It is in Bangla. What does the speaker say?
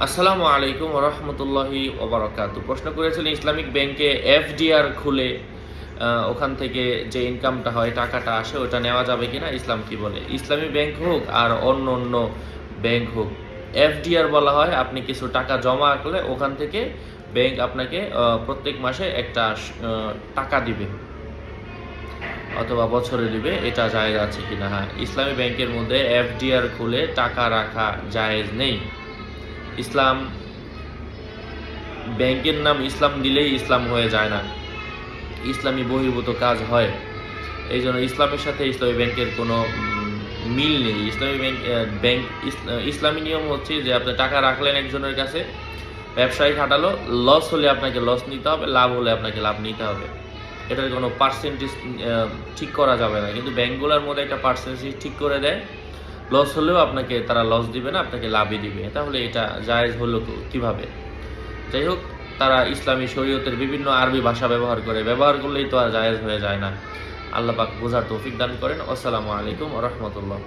আসসালামু আলাইকুম রহমতুল্লাহি ওবরাকাতু। প্রশ্ন করেছিলেন ইসলামিক ব্যাংকে এফডিআর খুলে ওখান থেকে যে ইনকামটা হয়, টাকাটা আসে, ওটা নেওয়া যাবে কিনা, ইসলাম কি বলে। ইসলামী ব্যাংক হোক আর অন্য অন্য ব্যাংক হোক, এফডিআর বলা হয় আপনি কিছু টাকা জমা রাখলে ওখান থেকে ব্যাংক আপনাকে প্রত্যেক মাসে একটা টাকা দিবে অথবা বছরে দিবে। এটা জায়েজ আছে কিনা? হ্যাঁ, ইসলামী ব্যাংকের মধ্যে এফডিআর খুলে টাকা রাখা জায়েজ নেই। ইসলাম ব্যাংকের নাম ইসলাম দিলেই ইসলাম হয়ে যায় না, ইসলামী বহির্ভূত কাজ হয়। এই জন্য ইসলামের সাথে ইসলামী ব্যাংকের কোনো মিল নেই। ইসলামী ব্যাংক ইসলামী নিয়ম হচ্ছে যে আপনি টাকা রাখলেন একজনের কাছে, ব্যবসায়ী খাটালো, লস হলে আপনাকে লস নিতে হবে, লাভ হলে আপনাকে লাভ নিতে হবে। এটার কোনো পার্সেন্টেজ ঠিক করা যাবে না, কিন্তু ব্যাংকগুলোর মধ্যে একটা পার্সেন্টেজ ঠিক করে দেয়। লস হলেও আপনাকে তারা লস দিবে না, আপনাকে লাভই দিবে। তাহলে এটা জায়েজ হলো কিভাবে? যাই হোক, তারা ইসলামী শরীয়তের বিভিন্ন আরবি ভাষা ব্যবহার করলেই তো আর জায়েজ হয়ে যায় না। আল্লাহ পাক বোঝার তৌফিক দান করেন। আসসালামু আলাইকুম ওয়া রাহমাতুল্লাহ।